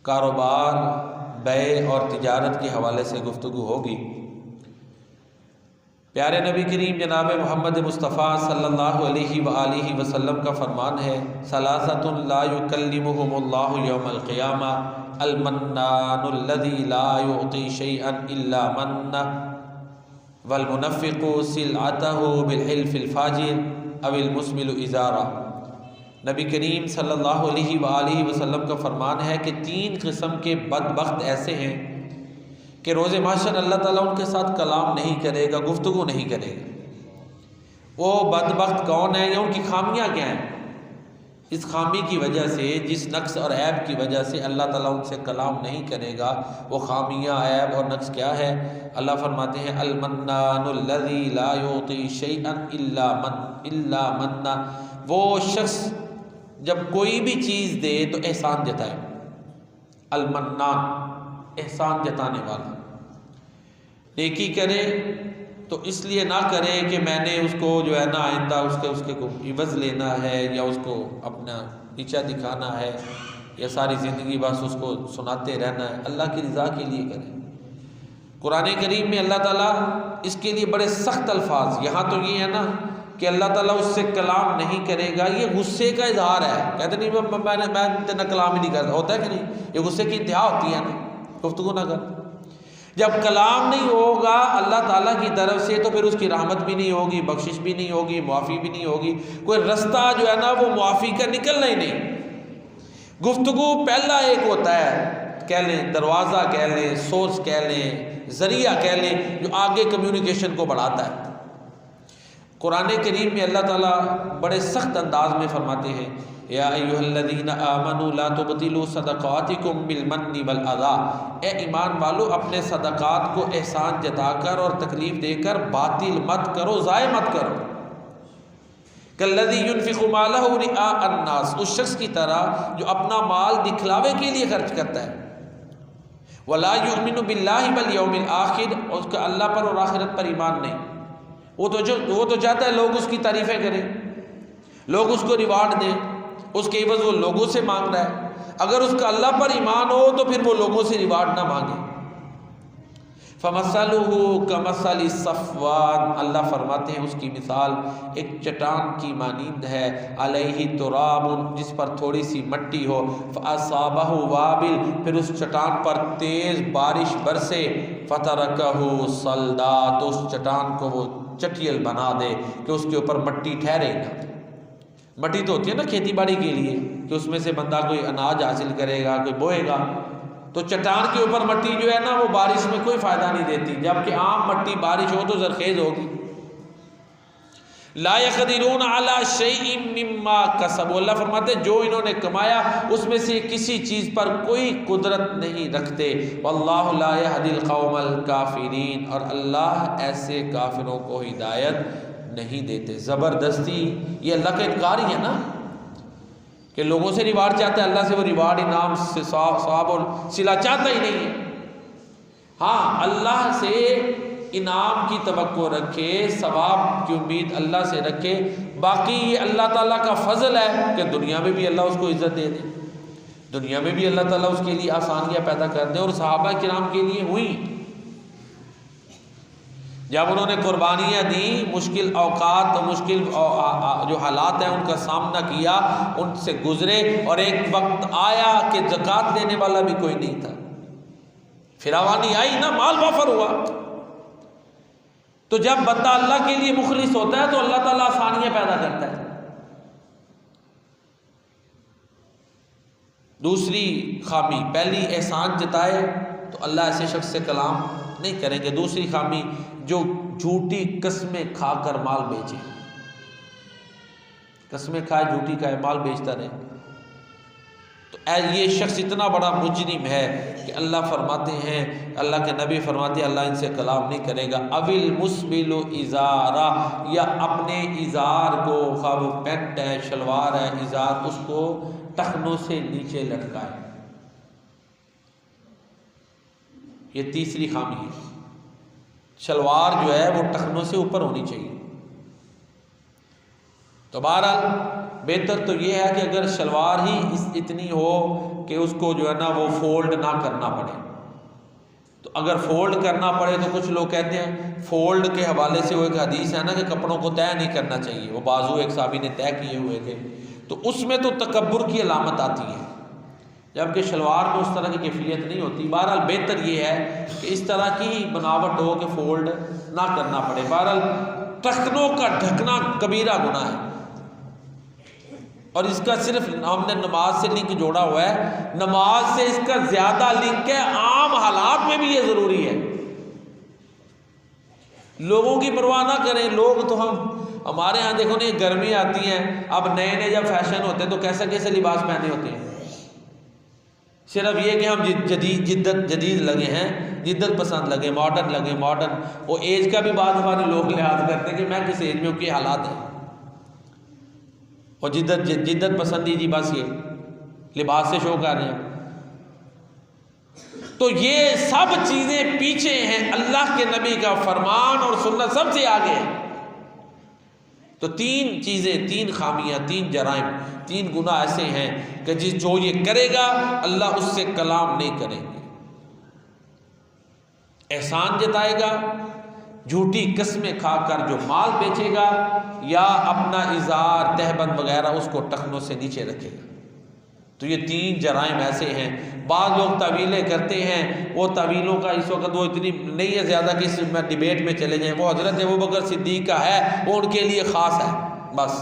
कारोबार, बै और तिजारत के हवाले से गुफ्तगू होगी। प्यारे नबी करीम जनाब मोहम्मद मुस्तफ़ा सल्लल्लाहु अलैहि वआलिहि वसल्लम का फरमान है, सलासतुन ला युकल्लिमुहुमुल्लाहु यौमल क़ियामा अल-मन्नानुल्लज़ी ला युअती शैअन इल्ला मन्ना वल मुनफ़्फ़िक़ु सिलअतहु बिल हिल्फ़िल फ़ाजिर अविल मुस्बिलु इज़ारा। नबी करीम सल्लल्लाहु अलैहि वआलिहि वसल्लम का फरमान है कि 3 किस्म के बदबख्त ऐसे हैं कि रोज़े महशर अल्लाह ताला उनके साथ कलाम नहीं करेगा, गुफ्तगू नहीं करेगा। वो बदबख्त कौन है या उनकी खामियाँ क्या हैं? इस खामी की वजह से, जिस नक्स और ऐब की वजह से अल्लाह ताला उनसे कलाम नहीं करेगा, वो खामियाँ, ऐब और नक्स क्या है? अल्लाह फरमाते हैं अल-मन्नानुल्लज़ी ला युअती शैअन इल्ला मन्ना। वो शख्स जब कोई भी चीज़ दे तो एहसान जताए। अल-मन्नान, एहसान जताने वाला। नेकी करे तो इसलिए ना करे कि मैंने उसको जो है ना आइंदा उसके को इवज़ लेना है या उसको अपना नीचा दिखाना है या सारी ज़िंदगी बस उसको सुनाते रहना है। अल्लाह की रज़ा के लिए करें। कुरान करीम में अल्लाह ताला इसके लिए बड़े सख्त अल्फाज, यहाँ तो ये है ना कि अल्लाह ताला उससे कलाम नहीं करेगा, ये गुस्से का इजहार है। कहते नहीं मैं तेना कलाम ही नहीं करता, होता है कि नहीं? ये गुस्से की इंतहा होती है ना, गुफ्तगू ना कर। जब कलाम नहीं होगा अल्लाह ताला की तरफ से तो फिर उसकी रहमत भी नहीं होगी, बख्शिश भी नहीं होगी, मुआफ़ी भी नहीं होगी, कोई रास्ता जो है ना वो मुआफ़ी का निकलना ही नहीं। गुफ्तगू पहला एक होता है, कह लें दरवाज़ा, कह लें सोर्स, कह लें ज़रिया, कह लें जो आगे कम्युनिकेशन को बढ़ाता है। कुरान करीम में अल्लाह ताला बड़े सख्त अंदाज में फरमाते हैं, या अय्युहल्लज़ीना आमनू ला तुबतिलू सदक़ातिकुम बिलमन्नि वल अज़ा। ए ईमान वालो, अपने सदक़ात को एहसान जताकर और तकलीफ़ देकर बातिल मत करो, ज़ाय मत करो। कल्लज़ी युनफ़िक़ु मालहु रिआ अन्नास, उस शख्स की तरह जो अपना माल दिखलावे के लिए खर्च करता है। वला युमिनु बिल्लाहि वल यौमिल आखिर, उसका अल्लाह पर और आखिरत पर ईमान नहीं। वो तो चाहता है लोग उसकी तारीफ़ें करें, लोग उसको रिवार्ड दें, उसके एवज़ वो लोगों से मांग रहा है। अगर उसका अल्लाह पर ईमान हो तो फिर वो लोगों से रिवार्ड ना मांगे। फमसलुहु कमसलि सफ़वान, अल्लाह फरमाते हैं उसकी मिसाल एक चट्टान की मानींद है। अलैहि तुराबुन, जिस पर थोड़ी सी मट्टी हो। फ़असाबहु वाबिल, फिर उस चट्टान पर तेज़ बारिश बरसे। फ़तरकहु सल्दा, तो उस चट्टान को वो चटियल बना दे कि उसके ऊपर मट्टी ठहरे ना। मट्टी तो होती है ना खेती बाड़ी के लिए कि उसमें से बंदा कोई अनाज हासिल करेगा, कोई बोएगा। तो चट्टान के ऊपर मट्टी जो है ना वो बारिश में कोई फ़ायदा नहीं देती, जबकि आम मट्टी बारिश हो तो ज़रखेज़ होगी। ला यक़दिरून अला शैइन मिम्मा कसबू, अल्लाह फरमाते जो इन्होंने कमाया उसमें से किसी चीज़ पर कोई कुदरत नहीं रखते। वल्लाहु ला यहदिल क़ौमल काफ़िरीन, और अल्लाह ऐसे काफिरों को हिदायत नहीं देते। ज़बरदस्ती, ये अल्लाह का इनकार ही है ना कि लोगों से रिवार्ड चाहता है, अल्लाह से वो रिवार्ड, इनाम से सवाब और सिला चाहता ही नहीं है। हाँ, अल्लाह से इनाम की तवक्को रखे, सवाब की उम्मीद अल्लाह से रखे। बाकी ये अल्लाह ताला का फ़ज़ल है कि दुनिया में भी अल्लाह उसको इज़्ज़त दे दे, दुनिया में भी अल्लाह ताला उसके लिए आसानियाँ पैदा कर दे। और सहाबा किराम के लिए हुई, जब उन्होंने कुर्बानियाँ दी, मुश्किल औकात, मुश्किल जो हालात हैं उनका सामना किया, उनसे गुजरे, और एक वक्त आया कि ज़कात देने वाला भी कोई नहीं था। फिरावानी आई ना, माल वाफर हुआ। तो जब बंदा अल्लाह के लिए मुखलिस होता है तो अल्लाह ताला आसानियाँ पैदा करता है। दूसरी खामी, पहली एहसान जताए तो अल्लाह ऐसे शख्स से कलाम नहीं करेंगे। दूसरी खामी, जो झूठी कस्में खाकर माल बेचे, कस्में खाए, झूठी खाए, माल बेचता रहे, तो ये शख्स इतना बड़ा मुजरिम है कि अल्लाह फरमाते हैं, अल्लाह के नबी फरमाते हैं, अल्लाह इनसे कलाम नहीं करेगा। अविल मुस्बिलु इज़ारा, या अपने इज़ार को, खा वो पैंट है, शलवार है, इज़ार, उसको टखनों से नीचे लटकाए। ये तीसरी खामी है। शलवार जो है वो टखनों से ऊपर होनी चाहिए। तो बहरहाल बेहतर तो ये है कि अगर शलवार ही इतनी हो कि उसको जो है ना वो फोल्ड ना करना पड़े। तो अगर फोल्ड करना पड़े तो कुछ लोग कहते हैं फोल्ड के हवाले से वो एक हदीस है ना कि कपड़ों को तय नहीं करना चाहिए, वो बाजू एक साहबी ने तय किए हुए थे, तो उसमें तो तकब्बुर की अलामत आती है, जबकि शलवार में उस तरह की कैफियत नहीं होती। बहरहाल बेहतर ये है कि इस तरह की बनावट हो कि फोल्ड ना करना पड़े। बहरहाल टखनों का ढकना कबीरा गुनाह है, और इसका सिर्फ हमने नमाज से लिंक जोड़ा हुआ है, नमाज से इसका ज्यादा लिंक है, आम हालात में भी ये जरूरी है। लोगों की परवाह ना करें, लोग तो हमारे यहाँ देखो ना, गर्मी आती है, अब नए नए जब फैशन होते हैं तो कैसे कैसे लिबास पहने होते हैं, सिर्फ ये कि हम जदीद लगे हैं, जिद्दत पसंद लगे, मॉडर्न लगे, मॉडर्न। वो एज का भी बाद हमारे लोग लिहाज करते हैं कि मैं किस एज में हूँ, क्या हालात है, और जिद्दत पसंदी जी, बस ये लिबास से शो कर रहे हैं। तो ये सब चीज़ें पीछे हैं, अल्लाह के नबी का फरमान और सुन्नत सबसे आगे है। तो तीन चीज़ें, तीन खामियां, तीन जराइम, तीन गुनाह ऐसे हैं कि जो ये करेगा अल्लाह उससे कलाम नहीं करेंगे। एहसान जताएगा, झूठी कस्में खाकर जो माल बेचेगा, या अपना इज़ार तहबंद वगैरह उसको टखनों से नीचे रखेगा। तो ये तीन जराइम ऐसे हैं। बाद लोग तवीलें करते हैं, वो तवीलों का इस वक्त वो इतनी नहीं है ज़्यादा कि इसमें डिबेट में चले जाएं। वो हज़रत अबू बकर सिद्दीक़ का है, वो उनके लिए ख़ास है बस,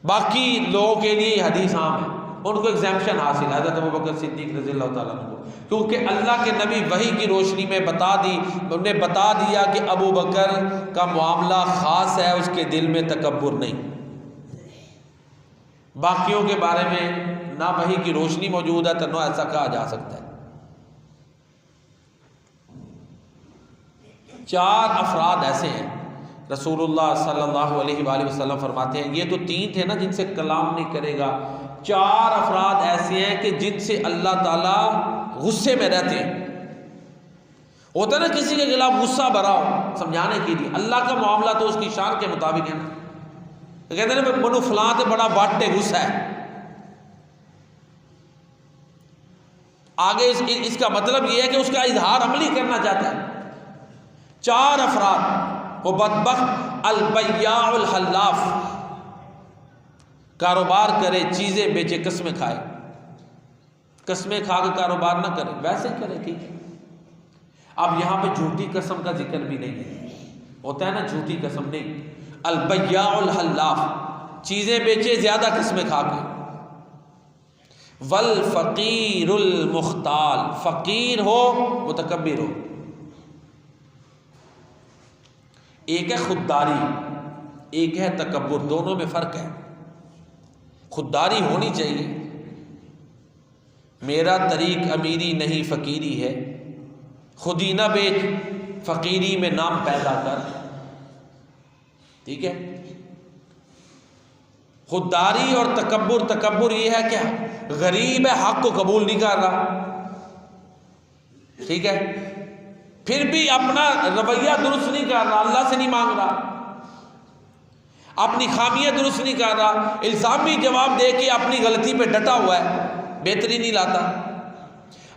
बाकी लोगों के लिए हदीस आम है, उनको एग्जाम्पशन हासिल है हज़रत अबू बकर सिद्दीक़ रज़ियल्लाहु ताला अन्हु को, क्योंकि अल्लाह के नबी वही की रोशनी में उन्हें बता दिया कि अबू बकर का मामला ख़ास है, उसके दिल में तकब्बुर नहीं। बाकियों के बारे में ना वही की रोशनी मौजूद है तो ना ऐसा कहा जा सकता है। चार अफराद ऐसे हैं, रसूलुल्लाह सल्लल्लाहु अलैहि वसल्लम फरमाते हैं, ये तो तीन थे ना जिनसे कलाम नहीं करेगा, चार अफराद ऐसे हैं कि जिनसे अल्लाह ताला गुस्से में रहते हैं। होता है ना किसी के खिलाफ गुस्सा भरा हो समझाने के लिए, अल्लाह का मामला तो उसकी शान के मुताबिक है ना, तो कहते हैं ना मनु फलां ते बड़ा बाटे गुस्सा है। आगे इसका मतलब यह है कि उसका इजहार अमली करना चाहता है। चार अफराद, वो बदबख्त अल-बय्याउल हल्लाफ, कारोबार करे, चीजें बेचे, कस्में खाए, कस्में खा के कारोबार ना करे, वैसे करे ठीक है। अब यहां पे झूठी कसम का जिक्र भी नहीं है, होता है ना झूठी कसम नहीं, अल-बय्याउल हल्लाफ, चीजें बेचे ज्यादा कस्में खा के। वल फ़कीरुल मुख्ताल, फ़कीर हो मुतकब्बिर हो। एक है खुददारी, एक है तकब्बुर, दोनों में फ़र्क है। खुददारी होनी चाहिए, मेरा तरीक अमीरी नहीं फ़कीरी है, खुदी ना बेच फ़कीरी में नाम पैदा कर, ठीक है। खुददारी और तकब्बुर, तकब्बुर ये है क्या, गरीब है हक को कबूल नहीं कर रहा, ठीक है, फिर भी अपना रवैया दुरुस्त नहीं कर रहा, अल्लाह से नहीं मांग रहा, अपनी खामियां दुरुस्त नहीं कर रहा, इल्जामी जवाब दे के अपनी गलती पे डटा हुआ है, बेहतरी नहीं लाता।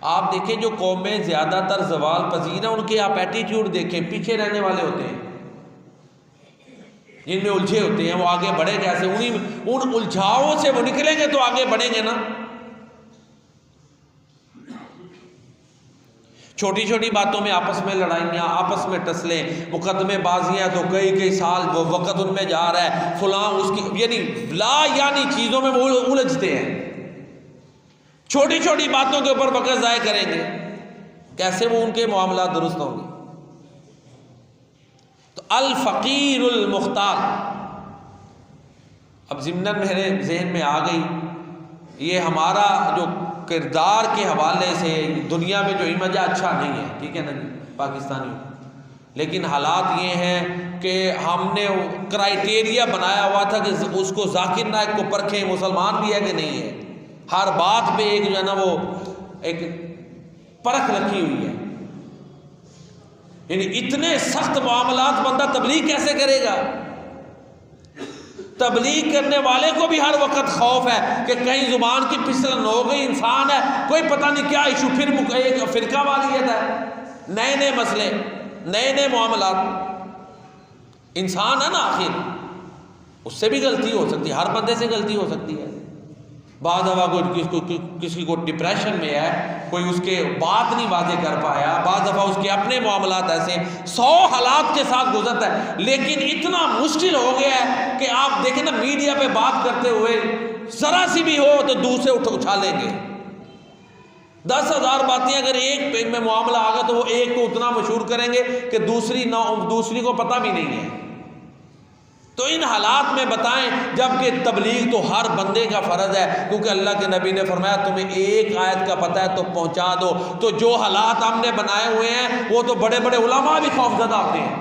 आप देखें जो कौमें ज्यादातर जवाल पजीर हैं, उनके आप एटीट्यूड देखें, पीछे रहने वाले होते हैं, जिनमें उलझे होते हैं, वो आगे बढ़े कैसे, उन उलझाओं से वो निकलेंगे तो आगे बढ़ेंगे ना। छोटी छोटी बातों में आपस में लड़ाइयाँ, आपस में टसलें, मुकदमेबाजियाँ, तो कई साल वो वक़्त उनमें जा रहा है, फलां उसकी, यानी यानी चीज़ों में वो उलझते हैं, छोटी छोटी बातों के ऊपर वक़्त ज़ाय करेंगे, कैसे वो उनके मामला दुरुस्त होंगे। तो अल फ़कीरुल मुख्तार, अब ज़िम्नन मेरे जहन में आ गई, ये हमारा जो किरदार के हवाले से दुनिया में जो इमेज अच्छा नहीं है, ठीक है ना जी, पाकिस्तानी, लेकिन हालात ये हैं कि हमने क्राइटेरिया बनाया हुआ था कि उसको जाकिर नायक को परखें मुसलमान भी है कि नहीं है, हर बात पे एक जो है ना वो एक परख रखी हुई है। यानी इतने सख्त मामलात बंदा तबलीग कैसे करेगा, तबलीग करने वाले को भी हर वक्त खौफ है कि कहीं जुबान की फिसलन हो गई, इंसान है, कोई पता नहीं क्या इशू, फिर एक फिरका वालियत है, नए नए मसले, नए नए मामलात। इंसान है ना आखिर, उससे भी गलती हो सकती है, हर बंदे से गलती हो सकती है। बाद दफा किसी को डिप्रेशन में है, कोई उसके बात नहीं वाजे कर पाया, बाद दफा उसके अपने मामलात ऐसे 100 हालात के साथ गुजरता है, लेकिन इतना मुश्किल हो गया है कि आप देखें ना, मीडिया पे बात करते हुए जरा सी भी हो तो दूसरे उछालेंगे। 10,000 बातें अगर एक पेज में मामला आ गया तो वो एक को उतना मशहूर करेंगे कि दूसरी को पता भी नहीं है। तो इन हालात में बताएं, जबकि तबलीग तो हर बंदे का फ़र्ज़ है, क्योंकि अल्लाह के नबी ने फरमाया तुम्हें एक आयत का पता है तो पहुंचा दो। तो जो हालात हमने बनाए हुए हैं वो तो बड़े बड़े उलमा भी खौफजदा होते हैं,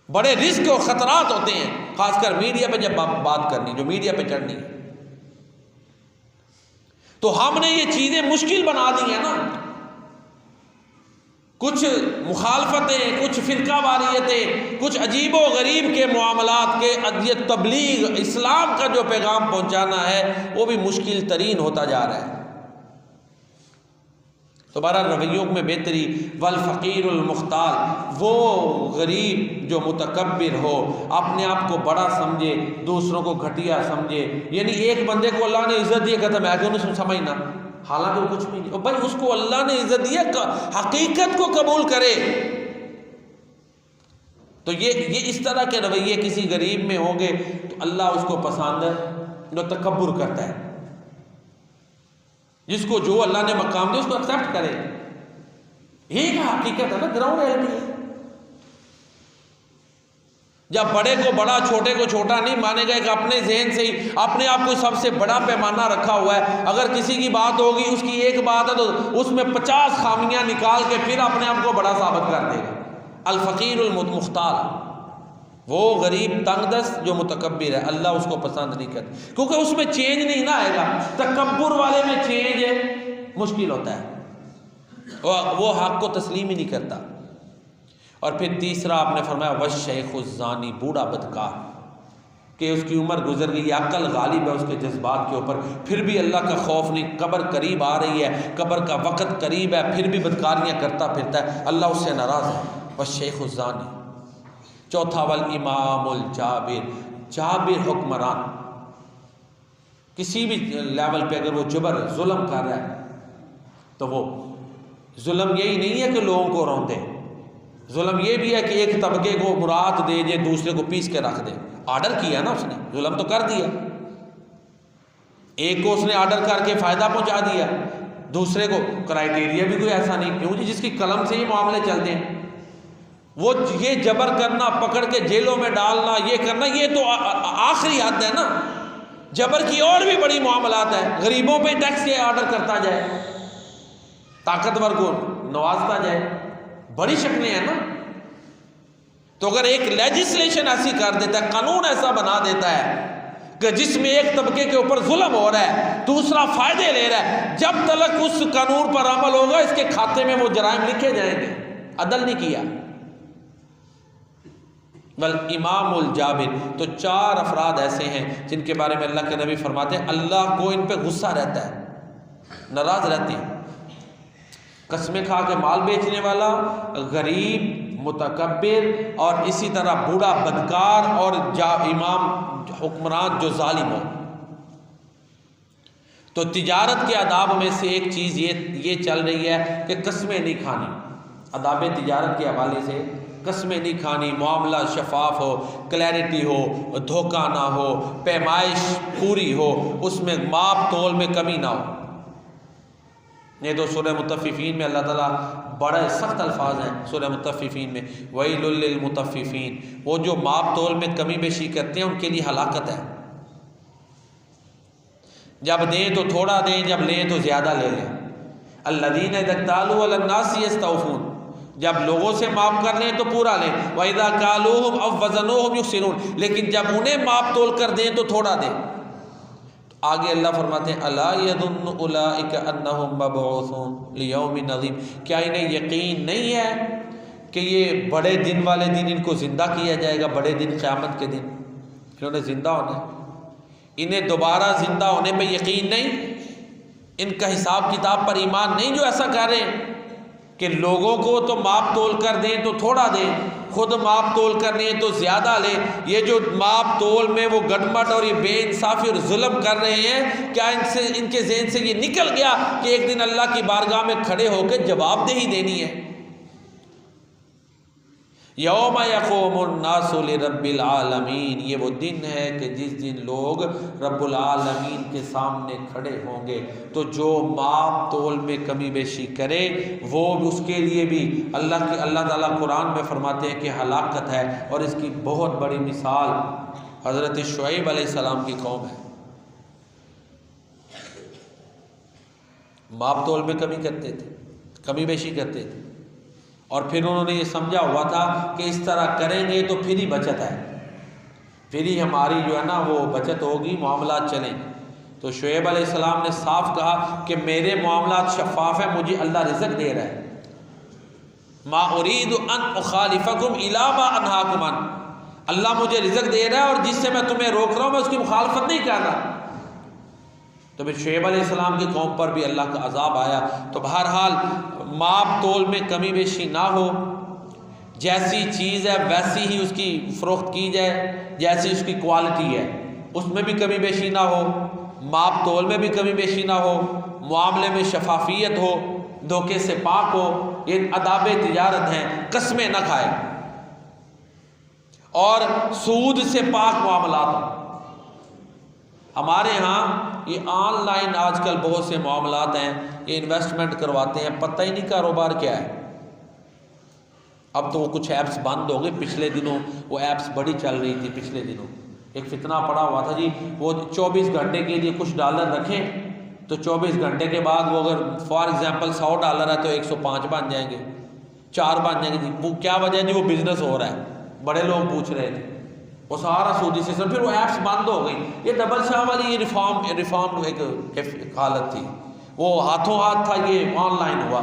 बड़े रिस्क और ख़तरात होते हैं, खासकर मीडिया पे जब बात करनी, जो मीडिया पे चढ़नी है। तो हमने ये चीज़ें मुश्किल बना दी हैं ना, कुछ मुखालफतें, कुछ फ़िरका वारियतें, कुछ अजीबो गरीब के मामलात के ये तबलीग इस्लाम का जो पैगाम पहुंचाना है वो भी मुश्किल तरीन होता जा रहा है। तो बहरहाल रवैयों में बेहतरी, वल फ़कीरुल मुख्ताल, वो गरीब जो मुतकब्बिर हो, अपने आप को बड़ा समझे, दूसरों को घटिया समझे। यानी एक बंदे को अल्लाह ने इज़्ज़त दी, कहता मैं क्यों नहीं समझना, हालांकि वो कुछ भी नहीं। और भाई उसको अल्लाह ने इज़्ज़त दी है, हकीकत को कबूल करे। तो ये इस तरह के रवैये किसी गरीब में होंगे तो अल्लाह उसको पसंद जो तकब्बुर करता है, जिसको जो अल्लाह ने मकाम दिया उसको एक्सेप्ट करे। यही का हकीकत है ना, ग्राउंड रियलिटी है। जब बड़े को बड़ा, छोटे को छोटा नहीं मानेगा, एक अपने जहन से ही अपने आप को सबसे बड़ा पैमाना रखा हुआ है। अगर किसी की बात होगी, उसकी एक बात है तो उसमें 50 खामियां निकाल के फिर अपने आप को बड़ा साबित कर देगा। अल फ़कीरुल मुख्तार, वो गरीब तंगदस्त जो मुतकब्बिर है, अल्लाह उसको पसंद नहीं करता, क्योंकि उसमें चेंज नहीं ना आएगा। तकब्बुर वाले में चेंज मुश्किल होता है, वो हक को तस्लीम ही नहीं करता। और फिर तीसरा आपने फरमाया वश्शैखुज़्ज़ानी, बूढ़ा बदकार, कि उसकी उम्र गुजर गई, अक्ल गालिब है उसके जज्बात के ऊपर, फिर भी अल्लाह का खौफ नहीं, कब्र करीब आ रही है, कब्र का वक़्त करीब है, फिर भी बदकारियाँ करता फिरता है, अल्लाह उससे नाराज़ है। वश्शैखुज़्ज़ानी। चौथा वल इमामुल जाबिर, जाबिर हुक्मरान, किसी भी लेवल पे अगर वो जबर जुल्म कर रहा है तो वो जुल्म यही नहीं है कि लोगों को रौंदे, जुल्म ये भी है कि एक तबके को मुराद दे जे, दूसरे को पीस के रख दे। आर्डर किया ना उसने, जुल्म तो कर दिया, एक को उसने आर्डर करके फ़ायदा पहुंचा दिया, दूसरे को क्राइटेरिया भी कोई ऐसा नहीं, क्यों जी, जिसकी कलम से ही मामले चलते हैं। वो ये जबर करना, पकड़ के जेलों में डालना, ये करना, ये तो आखिरी हद है ना। जबर की और भी बड़ी मामलात है, गरीबों पे टैक्स ये आर्डर करता जाए, ताकतवर को नवाजता जाए, बड़ी शक्लें हैं ना। तो अगर एक लेजिस्लेशन ऐसी कर देता है, कानून ऐसा बना देता है कि जिसमें एक तबके के ऊपर जुल्म हो रहा है, दूसरा फायदे ले रहा है, जब तक उस कानून पर अमल होगा इसके खाते में वो जराइम लिखे जाएंगे। अदल नहीं किया। वल इमामुल जाबिर, तो 4 अफराद ऐसे हैं जिनके बारे में अल्लाह के नबी फरमाते हैं अल्लाह को इन पे गुस्सा रहता है, नाराज रहते हैं। कसमें खा के माल बेचने वाला, गरीब, मुतकब्बिर, और इसी तरह बूढ़ा बदकार, और इमाम हुक्मरान जो जालिम हो। तो तिजारत के आदाब में से एक चीज़ ये चल रही है कि कस्में नहीं खानी। आदाब तिजारत के हवाले से कस्में नहीं खानी, मामला शफाफ हो, क्लैरिटी हो, धोखा ना हो, पैमाइश पूरी हो, उसमें माप तोल में कमी ना हो। नहीं तो सूरह मुतफ़्फ़िफ़ीन में अल्लाह ताला बड़े सख्त अल्फाज हैं, सूरह मुतफ़्फ़िफ़ीन में वैलुल लिल मुतफ़्फ़िफ़ीन, वो जो माप तोल में कमी बेशी करते हैं उनके लिए हलाकत है। जब दें तो थोड़ा दें, जब लें तो ज़्यादा ले लें। अल्लज़ीना इज़ा क़ालू अलन्नासि यस्तौफ़ून, जब लोगों से माप कर लें तो पूरा लें। व इज़ा कालूहुम अव वज़नूहुम युख़्सिरून, लेकिन जब उन्हें माप तोल कर दें तो थोड़ा दें। आगे अल्लाह फरमाते हैं अला यज़ुन्नु उलाइका अन्नहुम मबऊसून लियौमिन अज़ीम, क्या इन्हें यकीन नहीं है कि ये बड़े दिन वाले दिन इनको ज़िंदा किया जाएगा, बड़े दिन क़यामत के दिन इन्होंने ज़िंदा होना है। इन्हें दोबारा ज़िंदा होने पे यकीन नहीं, इनका हिसाब किताब पर ईमान नहीं, जो ऐसा कह रहे हैं कि लोगों को तो माप तोल कर दें तो थोड़ा दें, खुद माप तोल करनी है तो ज़्यादा लें। ये जो माप तोल में वो गड़बड़ और ये बेइंसाफ़ी और जुल्म कर रहे हैं, क्या इनसे इनके ज़हन से ये निकल गया कि एक दिन अल्लाह की बारगाह में खड़े होकर जवाबदेही देनी है। यौम यक़ूमुन्नासु लिरब्बिल आलमीन, ये वो दिन है कि जिस दिन लोग रब्बुल आलमीन के सामने खड़े होंगे। तो जो माप तोल में कमी बेशी करे वो उसके लिए भी अल्लाह ताला कुरान में फरमाते हैं कि हलाकत है। और इसकी बहुत बड़ी मिसाल हज़रत शुएब अलैहिस्सलाम की कौम है। माप तोल में कमी करते थे, कमी बेशी करते थे, और फिर उन्होंने ये समझा हुआ था कि इस तरह करेंगे तो फिर ही बचत है, फिर ही हमारी जो है ना वो बचत होगी, मामलात चलें। तो शुएब अलैहिस्सलाम ने साफ कहा कि मेरे मामलात शफ़ाफ़ है, मुझे अल्लाह रिज़्क़ दे रहा है। मा उरीदु अन उखालिफकुम इला मा अनहाकुम अन, अल्लाह मुझे रिज़्क़ दे रहा है और जिससे मैं तुम्हें रोक रहा हूँ मैं उसकी मुखालफत नहीं कर रहा। तो फिर शुएब अलैहिस्सलाम की कौम पर भी अल्लाह का अजाब आया। तो बहरहाल माप तोल में कमी बेशी ना हो, जैसी चीज़ है वैसी ही उसकी फ़रोख्त की जाए, जैसी उसकी क्वालिटी है उसमें भी कमी बेशी ना हो, माप तोल में भी कमी बेशी ना हो, मामले में शफाफियत हो, धोखे से पाक हो। ये अदाब तिजारत हैं, कस्में न खाए और सूद से पाक मामलात हो। हमारे यहाँ ये ऑनलाइन आजकल बहुत से मामलात हैं, ये इन्वेस्टमेंट करवाते हैं, पता ही नहीं कारोबार क्या है। अब तो वो कुछ ऐप्स बंद हो गए, पिछले दिनों वो ऐप्स बड़ी चल रही थी। पिछले दिनों एक फितना पड़ा हुआ था जी, वो 24 घंटे के लिए कुछ डॉलर रखें तो 24 घंटे के बाद वो अगर फॉर एग्जांपल $100 है तो 105 बन जाएंगे, 4 बन जाएंगे जी। वो क्या वजह है जी? वो बिज़नेस हो रहा है, बड़े लोग पूछ रहे थे, वो सारा सूदी सिस्टम। फिर वो ऐप्स बंद हो गई। ये डबल शाह वाली ये रिफॉर्म एक हालत थी, वो हाथों हाथ था, ये ऑनलाइन हुआ।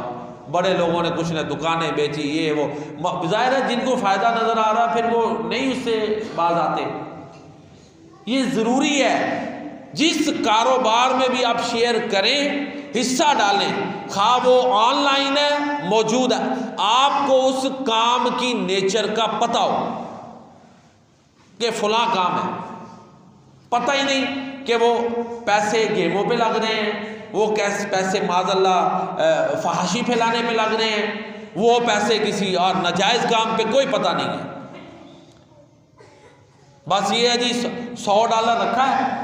बड़े लोगों ने कुछ ने दुकानें बेची, ये वो। ज़ाहिर है जिनको फ़ायदा नज़र आ रहा फिर वो नहीं उससे बाज आते। ये ज़रूरी है जिस कारोबार में भी आप शेयर करें, हिस्सा डालें, खा वो ऑनलाइन है मौजूद है, आपको उस काम की नेचर का पता हो कि फलां काम है। पता ही नहीं कि वो पैसे गेमों पे लग रहे हैं, वो कैसे पैसे माज़अल्लाह फहाशी फैलाने में लग रहे हैं, वो पैसे किसी और नाजायज़ काम पे कोई पता नहीं है। बस ये है जी $100 रखा है,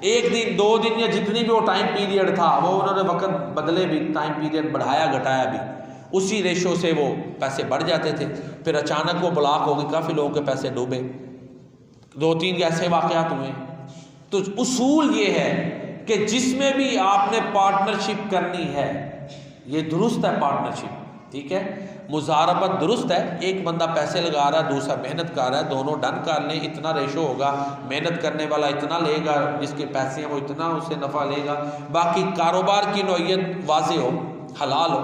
एक दिन 2 दिन या जितनी भी वो टाइम पीरियड था वो उन्होंने वक्त बदले भी, टाइम पीरियड बढ़ाया घटाया भी, उसी रेशो से वो पैसे बढ़ जाते थे। फिर अचानक वो ब्लॉक हो गई, काफ़ी लोगों के पैसे डूबे, 2-3 ऐसे वाक़यात हुए। तो उसूल ये है कि जिसमें भी आपने पार्टनरशिप करनी है, ये दुरुस्त है पार्टनरशिप, ठीक है, मुजारबत दुरुस्त है। एक बंदा पैसे लगा रहा है, दूसरा मेहनत कर रहा है, दोनों डन कर लें, इतना रेशो होगा, मेहनत करने वाला इतना लेगा, जिसके पैसे हैं वो इतना उससे नफ़ा लेगा। बाकी कारोबार की नौइयत वाज़ेह हो, हलाल हो।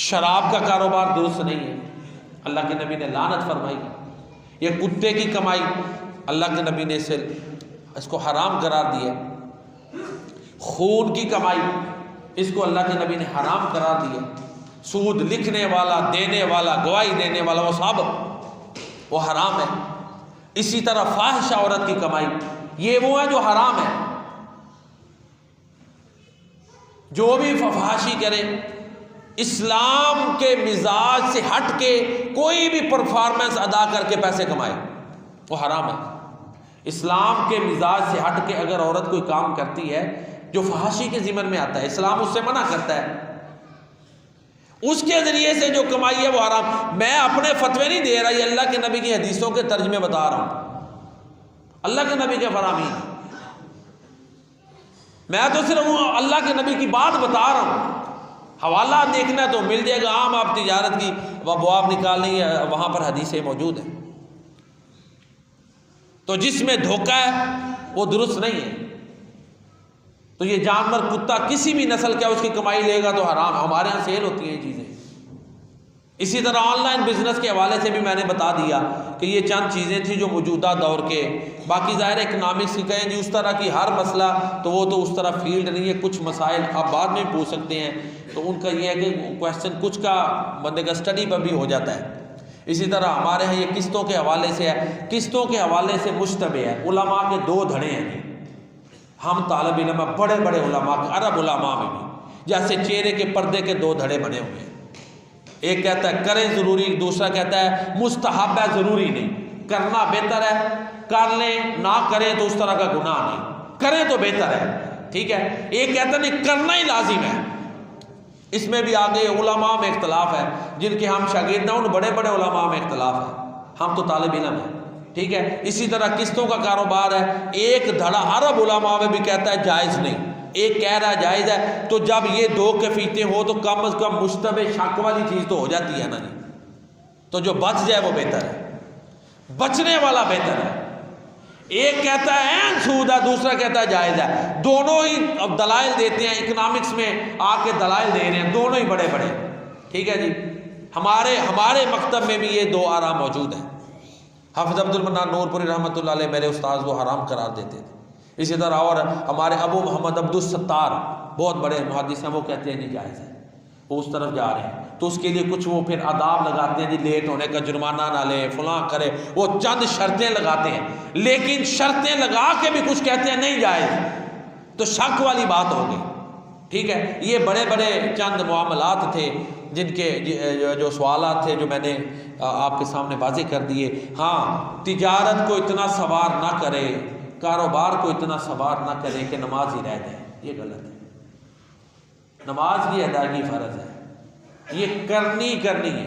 शराब का कारोबार दुरुस्त नहीं है, अल्लाह के नबी ने लानत फरमाई। ये कुत्ते की कमाई, अल्लाह के नबी ने इसको हराम करार दिया। खून की कमाई, इसको अल्लाह के नबी ने हराम करार दिया। सूद लिखने वाला, देने वाला, गवाही देने वाला, वो सब वो हराम है। इसी तरह फाहिशा औरत की कमाई, ये वो है जो हराम है। जो भी फहाशी करे, इस्लाम के मिजाज से हट के कोई भी परफॉर्मेंस अदा करके पैसे कमाए, वो हराम है। इस्लाम के मिजाज से हट के अगर औरत कोई काम करती है जो फहाशी के ज़िम्मन में आता है, इस्लाम उससे मना करता है, उसके ज़रिए से जो कमाई है वो हराम। मैं अपने फतवे नहीं दे रहा, ये अल्लाह के नबी की हदीसों के तर्जमे बता रहा हूँ, अल्लाह के नबी के फरामीन। मैं तो सिर्फ अल्लाह के नबी की बात बता रहा हूँ। हवाला देखना तो मिल जाएगा, आम आप तिजारत की अबवाब निकालनी है, वहाँ पर हदीसें मौजूद हैं। तो जिसमें धोखा है वो दुरुस्त नहीं है। तो ये जानवर कुत्ता किसी भी नस्ल का उसकी कमाई लेगा तो हराम। हमारे यहाँ सेल होती हैं चीज़ें, इसी तरह ऑनलाइन बिजनेस के हवाले से भी मैंने बता दिया कि ये चंद चीज़ें थी जो मौजूदा दौर के, बाकी ज़ाहिर इकनॉमिक्स की कहें जी उस तरह की हर मसला तो वो तो उस तरह फील्ड नहीं है, कुछ मसाइल आप बाद में पूछ सकते हैं, तो उनका ये है कि क्वेश्चन कुछ का बंदे का स्टडी पर भी हो जाता है। इसी तरह हमारे यहाँ ये किस्तों के हवाले से है, किस्तों के हवाले से मुश्तबे है, उलमा के दो धड़े हैं जी। हम तालिब इल्म बड़े बड़े उलमा के, अरब उलमा में भी जैसे चेहरे के पर्दे के दो धड़े बने हुए हैं। एक कहता है करें ज़रूरी, दूसरा कहता है मुस्तहब है ज़रूरी नहीं, करना बेहतर है, कर लें ना करें तो उस तरह का गुनाह नहीं, करें तो बेहतर है, ठीक है। एक कहता नहीं करना ही लाजिम है। इसमें भी आगे उलमा में इख्तलाफ है, जिनके हम शागिर्द हैं उन बड़े बड़े उलमा में इख्तलाफ है, हम तो तालिब इल्म हैं, ठीक है। इसी तरह किस्तों का कारोबार है, एक धड़ा अरब उलमा में भी कहता है जायज़ नहीं, एक कह रहा है जायज़ है। तो जब ये दो कैफियतें हो तो कम से कम मुश्तबे शक वाली चीज़ तो हो जाती है ना जी, तो जो बच जाए वो बेहतर है, बचने वाला बेहतर है। एक कहता है ऐन सूद है, दूसरा कहता है जायज़ है, दोनों ही अब दलाइल देते हैं, इकनॉमिक्स में आके दलाइल दे रहे हैं, दोनों ही बड़े बड़े, ठीक है जी। हमारे मकतब में भी ये दो आरा मौजूद हैं। हाफिज़ अब्दुल मन्नान नूरपुरी रहमतुल्लाह अलैह मेरे उस्ताद वो हराम करार देते थे। इसी तरह और हमारे अबू मोहम्मद अब्दुल सत्तार बहुत बड़े मुहद्दिस हैं, वो कहते हैं जी जायज़ है, वो उस तरफ जा रहे हैं, तो उसके लिए कुछ वो फिर आदाब लगाते हैं जी, लेट होने का जुर्माना ना ले, फलां करे, वो चंद शर्तें लगाते हैं, लेकिन शर्तें लगा के भी कुछ कहते हैं नहीं जायज़, तो शक वाली बात हो गई, ठीक है। ये बड़े बड़े चंद मामलात थे जिनके जो सवालात थे जो मैंने आपके सामने वाज़ेह कर दिए। हाँ, तिजारत को इतना सवार ना करे, कारोबार को इतना सवार ना करे कि नमाज ही रह जाए, ये गलत है। नमाज की अदायगी फ़र्ज है, ये करनी है।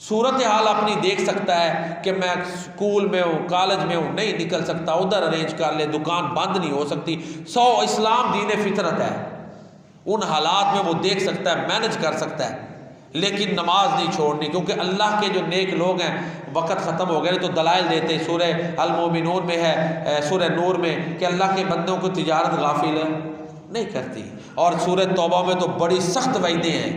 सूरत हाल अपनी देख सकता है कि मैं स्कूल में हूँ, कॉलेज में हूँ, नहीं निकल सकता, उधर अरेंज कर ले, दुकान बंद नहीं हो सकती। इस्लाम दीन फितरत है, उन हालात में वो देख सकता है, मैनेज कर सकता है, लेकिन नमाज नहीं छोड़नी, क्योंकि अल्लाह के जो नेक लोग हैं, वक़्त ख़त्म हो गए तो दलाइल देते। सूरह अल मोमिनून में है, सूरह नूर में, कि अल्लाह के बंदों को तिजारत गाफिल नहीं करती, और सूरह तौबा में तो बड़ी सख्त वईदें हैं।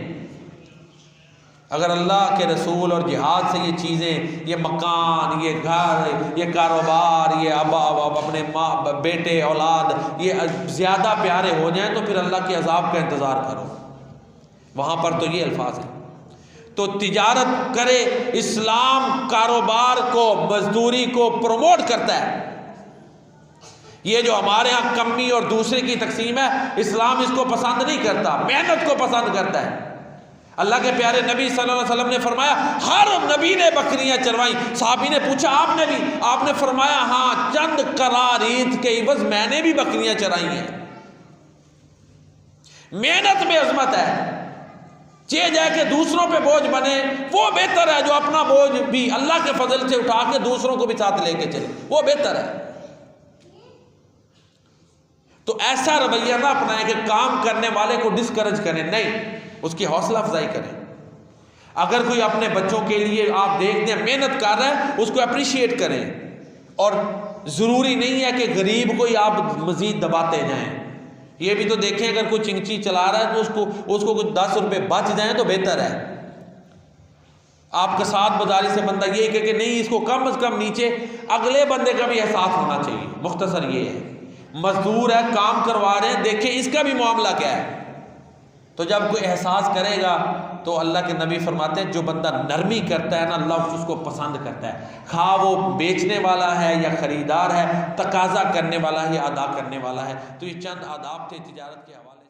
अगर अल्लाह के रसूल और जिहाद से ये चीज़ें, ये मकान, ये घर, ये कारोबार, ये अपने माँ बेटे औलाद ये ज़्यादा प्यारे हो जाएं तो फिर अल्लाह के अज़ाब का इंतज़ार करो। वहाँ पर तो ये अल्फाज हैं। तो तिजारत करे, इस्लाम कारोबार को, मजदूरी को प्रमोट करता है। ये जो हमारे यहाँ कमी और दूसरे की तकसीम है, इस्लाम इसको पसंद नहीं करता, मेहनत को पसंद करता है। अल्लाह के प्यारे नबी सल्लल्लाहु अलैहि वसल्लम ने फरमाया हर नबी ने बकरियां चरवाई। साहबी ने पूछा आपने भी? आपने फरमाया हाँ, चंद करारीत के इवज़ मैंने भी बकरियां चराई हैं। मेहनत में अजमत है। चे जाए कि दूसरों पे बोझ बने, वो बेहतर है जो अपना बोझ भी अल्लाह के फजल से उठा के दूसरों को भी साथ लेके चले, वो बेहतर है। तो ऐसा रवैया ना अपनाएं कि काम करने वाले को डिस्करेज करें, नहीं, उसकी हौसला अफजाई करें। अगर कोई अपने बच्चों के लिए आप देखते हैं मेहनत कर रहा है, उसको अप्रिशिएट करें। और ज़रूरी नहीं है कि गरीब को ही आप मज़ीद दबाते जाएं। ये भी तो देखें, अगर कोई चिंची चला रहा है तो उसको कुछ 10 रुपये बच जाएं तो बेहतर है। आपके साथ बाजारी से बंदा ये कहे कि नहीं, इसको कम से कम नीचे, अगले बंदे का भी एहसास होना चाहिए। मुख्तसर ये है, मजदूर है, काम करवा रहे हैं, देखें इसका भी मामला क्या है। तो जब कोई एहसास करेगा तो अल्लाह के नबी फरमाते हैं जो बंदा नरमी करता है ना, अल्लाह उसको पसंद करता है। खा वो बेचने वाला है या ख़रीदार है, तकाजा करने वाला है या अदा करने वाला है। तो ये चंद आदाब थे तिजारत के हवाले से।